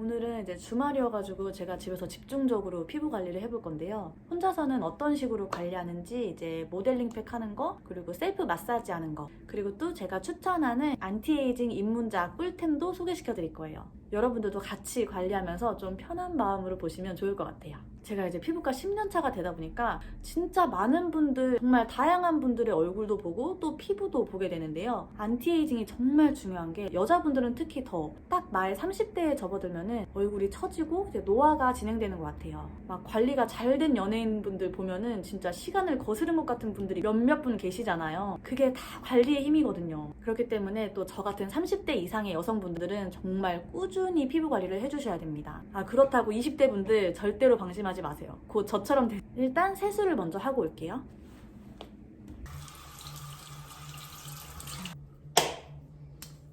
오늘은 이제 주말이어가지고 제가 집에서 집중적으로 피부 관리를 해볼 건데요. 혼자서는 어떤 식으로 관리하는지 이제 모델링 팩 하는 거, 그리고 셀프 마사지 하는 거, 그리고 또 제가 추천하는 안티에이징 입문자 꿀템도 소개시켜 드릴 거예요. 여러분들도 같이 관리하면서 좀 편한 마음으로 보시면 좋을 것 같아요. 제가 이제 피부과 10년 차가 되다 보니까 진짜 많은 분들, 정말 다양한 분들의 얼굴도 보고 또 피부도 보게 되는데요. 안티에이징이 정말 중요한 게 여자분들은 특히 더 딱 나이 30대에 접어들면은 얼굴이 처지고 이제 노화가 진행되는 것 같아요. 막 관리가 잘 된 연예인분들 보면은 진짜 시간을 거스른 것 같은 분들이 몇몇 분 계시잖아요. 그게 다 관리의 힘이거든요. 그렇기 때문에 또 저 같은 30대 이상의 여성분들은 정말 꾸준히 피부 관리를 해주셔야 됩니다. 그렇다고 20대 분들 절대로 방심하지 마세요. 곧 저처럼 일단 세수를 먼저 하고 올게요.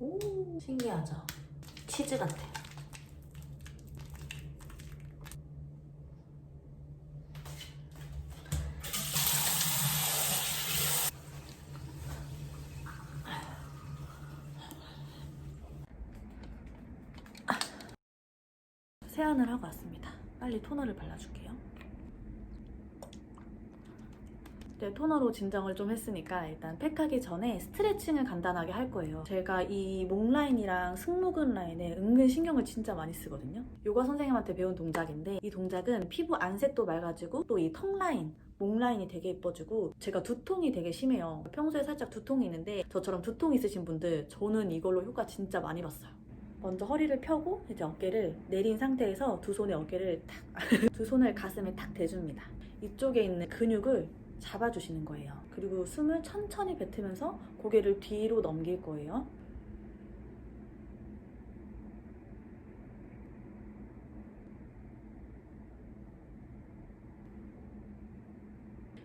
오, 신기하죠? 치즈 같아. 세안을 하고 왔습니다. 빨리 토너를 발라줄게요. 네, 토너로 진정을 좀 했으니까 일단 팩하기 전에 스트레칭을 간단하게 할 거예요. 제가 이 목 라인이랑 승모근 라인에 은근 신경을 진짜 많이 쓰거든요. 요가 선생님한테 배운 동작인데 이 동작은 피부 안색도 맑아지고 또 이 턱 라인, 목 라인이 되게 예뻐지고 제가 두통이 되게 심해요. 평소에 살짝 두통이 있는데 저처럼 두통 있으신 분들 저는 이걸로 효과 진짜 많이 봤어요. 먼저 허리를 펴고 이제 어깨를 내린 상태에서 두 손에 어깨를 탁 두 손을 가슴에 탁 대줍니다. 이쪽에 있는 근육을 잡아주시는 거예요. 그리고 숨을 천천히 뱉으면서 고개를 뒤로 넘길 거예요.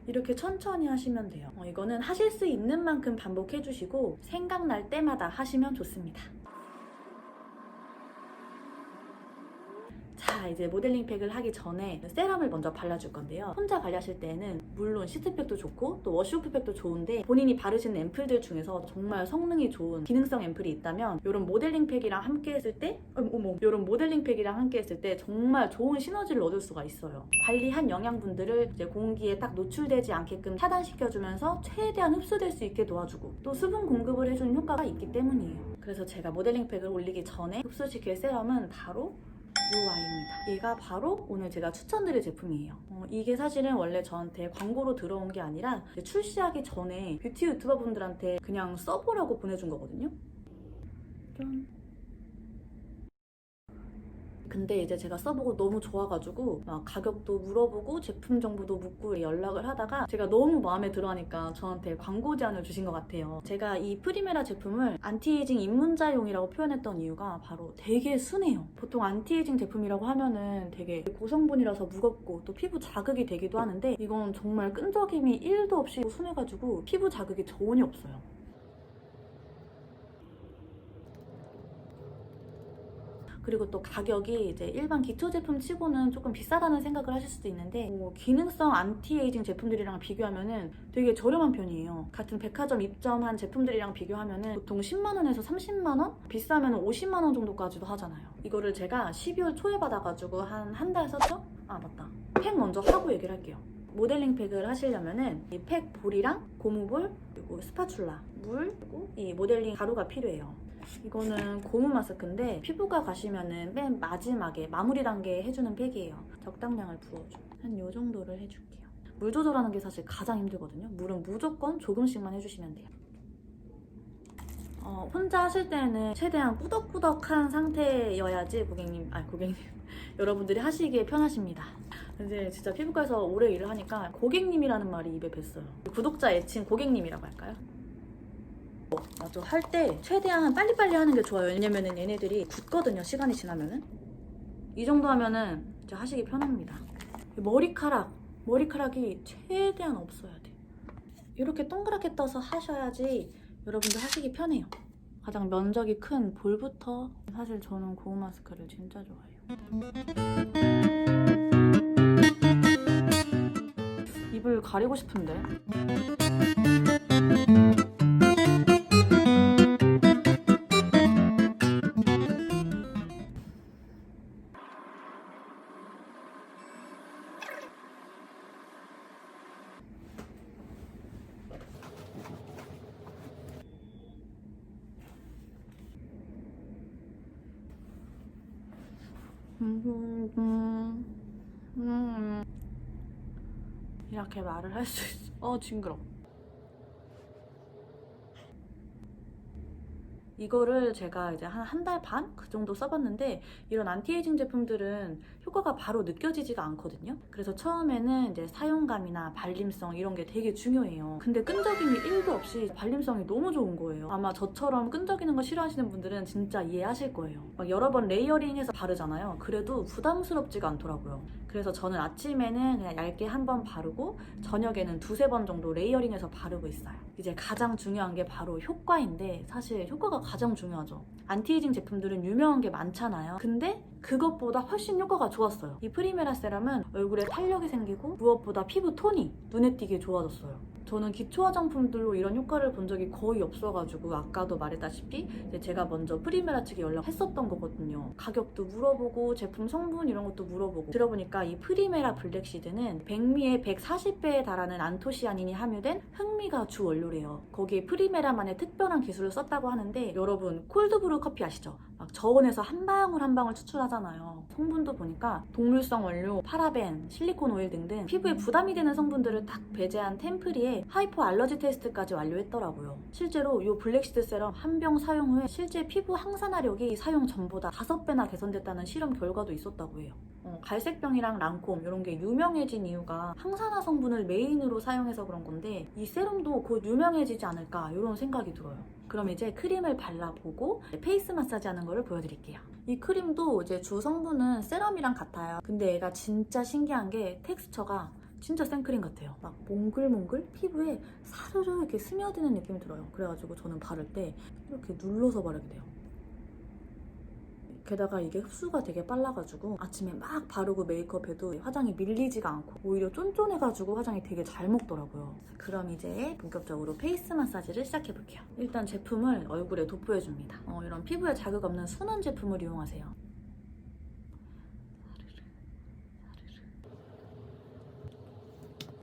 이렇게 천천히 하시면 돼요. 이거는 하실 수 있는 만큼 반복해 주시고 생각날 때마다 하시면 좋습니다. 자, 이제 모델링 팩을 하기 전에 세럼을 먼저 발라줄 건데요. 혼자 관리하실 때는 물론 시트팩도 좋고 또 워시오프 팩도 좋은데 본인이 바르시는 앰플들 중에서 정말 성능이 좋은 기능성 앰플이 있다면 이런 모델링 팩이랑 함께 했을 때 이런 모델링 팩이랑 함께 했을 때 정말 좋은 시너지를 얻을 수가 있어요. 관리한 영양분들을 이제 공기에 딱 노출되지 않게끔 차단시켜주면서 최대한 흡수될 수 있게 도와주고 또 수분 공급을 해주는 효과가 있기 때문이에요. 그래서 제가 모델링 팩을 올리기 전에 흡수시킬 세럼은 바로 이 아이입니다. 얘가 바로 오늘 제가 추천드릴 제품이에요. 이게 사실은 원래 저한테 광고로 들어온 게 아니라 출시하기 전에 뷰티 유튜버 분들한테 그냥 써보라고 보내준 거거든요. 짠. 근데 이제 제가 써보고 너무 좋아가지고 막 가격도 물어보고 제품 정보도 묻고 연락을 하다가 제가 너무 마음에 들어하니까 저한테 광고 제안을 주신 것 같아요. 제가 이 프리메라 제품을 안티에이징 입문자용이라고 표현했던 이유가 바로 되게 순해요. 보통 안티에이징 제품이라고 하면은 되게 고성분이라서 무겁고 또 피부 자극이 되기도 하는데 이건 정말 끈적임이 1도 없이 순해가지고 피부 자극이 전혀 없어요. 그리고 또 가격이 이제 일반 기초 제품 치고는 조금 비싸다는 생각을 하실 수도 있는데 기능성 안티에이징 제품들이랑 비교하면은 되게 저렴한 편이에요. 같은 백화점 입점한 제품들이랑 비교하면은 보통 10만 원에서 30만 원? 비싸면 50만 원 정도까지도 하잖아요. 이거를 제가 12월 초에 받아가지고 한 달 썼죠? 맞다. 팩 먼저 하고 얘기를 할게요. 모델링 팩을 하시려면은 이 팩 볼이랑 고무볼, 그리고 스파츌라, 물, 그리고 이 모델링 가루가 필요해요. 이거는 고무 마스크인데 피부과 가시면은 맨 마지막에 마무리 단계에 해주는 팩이에요. 적당량을 부어줘. 한 요 정도를 해줄게요. 물 조절하는 게 사실 가장 힘들거든요. 물은 무조건 조금씩만 해주시면 돼요. 혼자 하실 때는 최대한 꾸덕꾸덕한 상태여야지 고객님 여러분들이 하시기에 편하십니다. 근데 진짜 피부과에서 오래 일을 하니까 고객님이라는 말이 입에 뱄어요. 구독자 애칭 고객님이라고 할까요? 맞아. 할 때 최대한 빨리빨리 하는 게 좋아요. 왜냐면은 얘네들이 굳거든요. 시간이 지나면은. 이 정도 하면은 이제 하시기 편합니다. 머리카락이 최대한 없어야 돼. 이렇게 동그랗게 떠서 하셔야지 여러분들 하시기 편해요. 가장 면적이 큰 볼부터. 사실 저는 고무 마스크를 진짜 좋아해요. 입을 가리고 싶은데. 이렇게 말을 할 수 있어. 징그러. 이거를 제가 이제 한 달 반? 그 정도 써봤는데 이런 안티에이징 제품들은 효과가 바로 느껴지지가 않거든요. 그래서 처음에는 이제 사용감이나 발림성 이런 게 되게 중요해요. 근데 끈적임이 1도 없이 발림성이 너무 좋은 거예요. 아마 저처럼 끈적이는 거 싫어하시는 분들은 진짜 이해하실 거예요. 막 여러 번 레이어링해서 바르잖아요. 그래도 부담스럽지가 않더라고요. 그래서 저는 아침에는 그냥 얇게 한 번 바르고 저녁에는 두세 번 정도 레이어링해서 바르고 있어요. 이제 가장 중요한 게 바로 효과인데 사실 효과가 가장 중요하죠. 안티에이징 제품들은 유명한 게 많잖아요. 근데 그것보다 훨씬 효과가 좋았어요. 이 프리메라 세럼은 얼굴에 탄력이 생기고 무엇보다 피부 톤이 눈에 띄게 좋아졌어요. 저는 기초 화장품들로 이런 효과를 본 적이 거의 없어가지고 아까도 말했다시피 제가 먼저 프리메라 측에 연락했었던 거거든요. 가격도 물어보고 제품 성분 이런 것도 물어보고 들어보니까 이 프리메라 블랙시드는 백미의 140배에 달하는 안토시아닌이 함유된 흑미가 주 원료래요. 거기에 프리메라만의 특별한 기술을 썼다고 하는데 여러분 콜드브루 커피 아시죠? 막 저온에서 한 방울 한 방울 추출하잖아요. 성분도 보니까 동물성 원료, 파라벤, 실리콘 오일 등등 피부에 부담이 되는 성분들을 딱 배제한 템프리에 하이포 알러지 테스트까지 완료했더라고요. 실제로 이 블랙시드 세럼 한 병 사용 후에 실제 피부 항산화력이 사용 전보다 5배나 개선됐다는 실험 결과도 있었다고 해요. 갈색병이랑 랑콤 이런 게 유명해진 이유가 항산화 성분을 메인으로 사용해서 그런 건데 이 세럼도 곧 유명해지지 않을까 이런 생각이 들어요. 그럼 이제 크림을 발라보고 페이스 마사지 하는 거를 보여드릴게요. 이 크림도 이제 주 성분은 세럼이랑 같아요. 근데 얘가 진짜 신기한 게 텍스처가 진짜 생크림 같아요. 막 몽글몽글 피부에 사르르 이렇게 스며드는 느낌이 들어요. 그래가지고 저는 바를 때 이렇게 눌러서 바르게 돼요. 게다가 이게 흡수가 되게 빨라가지고 아침에 막 바르고 메이크업해도 화장이 밀리지가 않고 오히려 쫀쫀해가지고 화장이 되게 잘 먹더라고요. 그럼 이제 본격적으로 페이스 마사지를 시작해볼게요. 일단 제품을 얼굴에 도포해줍니다. 이런 피부에 자극 없는 순한 제품을 이용하세요.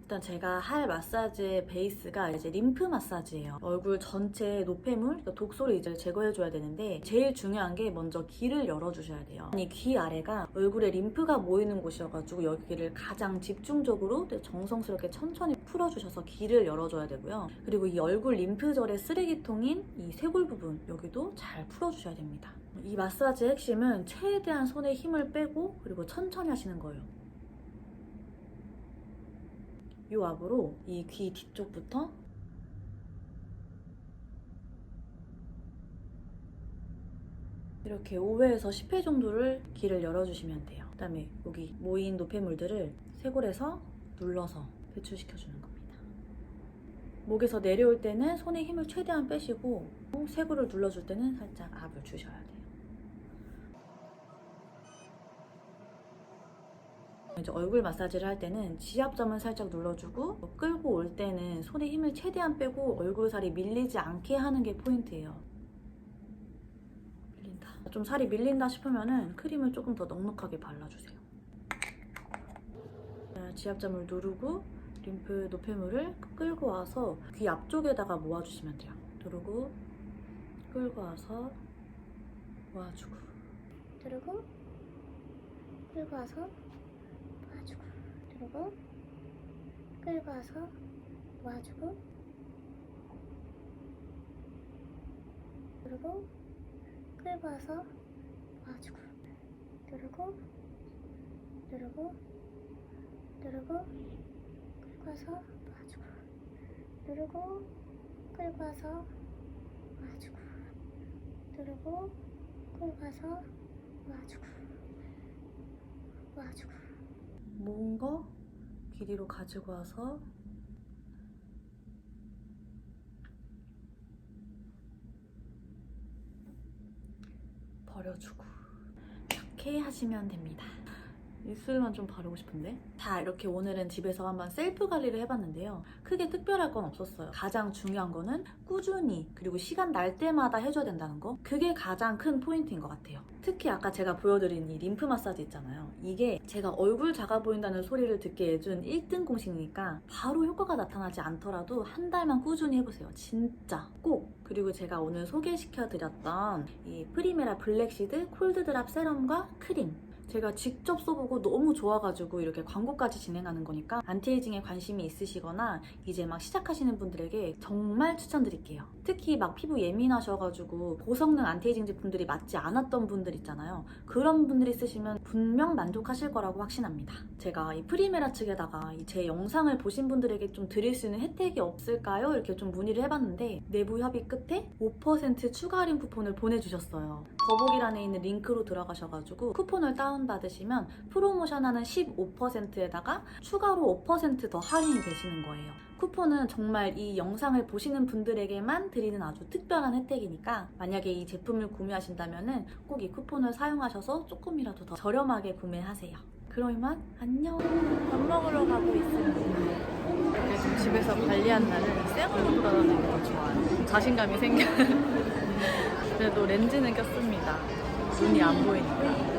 일단 제가 할 마사지의 베이스가 이제 림프 마사지예요. 얼굴 전체 노폐물, 그러니까 독소를 이제 제거해줘야 되는데 제일 중요한 게 먼저 귀를 열어주셔야 돼요. 이 귀 아래가 얼굴에 림프가 모이는 곳이어가지고 여기를 가장 집중적으로 정성스럽게 천천히 풀어주셔서 귀를 열어줘야 되고요. 그리고 이 얼굴 림프절의 쓰레기통인 이 쇄골 부분 여기도 잘 풀어주셔야 됩니다. 이 마사지의 핵심은 최대한 손에 힘을 빼고 그리고 천천히 하시는 거예요. 이 앞으로 이 귀 뒤쪽부터 이렇게 5회에서 10회 정도를 귀를 열어주시면 돼요. 그 다음에 여기 모인 노폐물들을 쇄골에서 눌러서 배출시켜주는 겁니다. 목에서 내려올 때는 손에 힘을 최대한 빼시고 쇄골을 눌러줄 때는 살짝 압을 주셔야 돼요. 이제 얼굴 마사지를 할 때는 지압점을 살짝 눌러주고 끌고 올 때는 손에 힘을 최대한 빼고 얼굴살이 밀리지 않게 하는 게 포인트예요. 밀린다. 좀 살이 밀린다 싶으면 크림을 조금 더 넉넉하게 발라주세요. 지압점을 누르고 림프 노폐물을 끌고 와서 귀 앞쪽에다가 모아주시면 돼요. 누르고 끌고 와서 모아주고 누르고 끌고 와서 모아주고 누르고 끌고 와서 모아주고 누르고 끌고 와서 모아주고 누르고 누르고 누르고 끌고 와서 모아주고 누르고 끌고 와서 모아주고 누르고 끌고 와서 모아주고 모아주고 모은 거 귀 뒤로 가지고 와서 버려주고 이렇게 하시면 됩니다. 입술만 좀 바르고 싶은데? 자, 이렇게 오늘은 집에서 한번 셀프 관리를 해봤는데요. 크게 특별할 건 없었어요. 가장 중요한 거는 꾸준히 그리고 시간 날 때마다 해줘야 된다는 거. 그게 가장 큰 포인트인 것 같아요. 특히 아까 제가 보여드린 이 림프 마사지 있잖아요. 이게 제가 얼굴 작아 보인다는 소리를 듣게 해준 1등 공식이니까 바로 효과가 나타나지 않더라도 한 달만 꾸준히 해보세요. 진짜 꼭! 그리고 제가 오늘 소개시켜드렸던 이 프리메라 블랙시드 콜드드랍 세럼과 크림 제가 직접 써보고 너무 좋아가지고 이렇게 광고까지 진행하는 거니까 안티에이징에 관심이 있으시거나 이제 막 시작하시는 분들에게 정말 추천드릴게요. 특히 막 피부 예민하셔가지고 고성능 안티에이징 제품들이 맞지 않았던 분들 있잖아요. 그런 분들이 쓰시면 분명 만족하실 거라고 확신합니다. 제가 이 프리메라 측에다가 제 영상을 보신 분들에게 좀 드릴 수 있는 혜택이 없을까요? 이렇게 좀 문의를 해봤는데 내부 협의 끝에 5% 추가 할인 쿠폰을 보내주셨어요. 더보기란에 있는 링크로 들어가셔가지고 쿠폰을 다운받으시면 프로모션하는 15%에다가 추가로 5% 더 할인이 되시는 거예요. 쿠폰은 정말 이 영상을 보시는 분들에게만 드리는 아주 특별한 혜택이니까 만약에 이 제품을 구매하신다면 꼭 이 쿠폰을 사용하셔서 조금이라도 더 저렴하게 구매하세요. 그럼 이만 안녕. 밥 먹으러 가고 있습니다. 이렇게 좀 집에서 관리한 날은 쌩얼로 돌아다니는 게 더 좋아요. 자신감이 생겨요. 그래도 렌즈는 꼈습니다. 눈이 안 보이니까.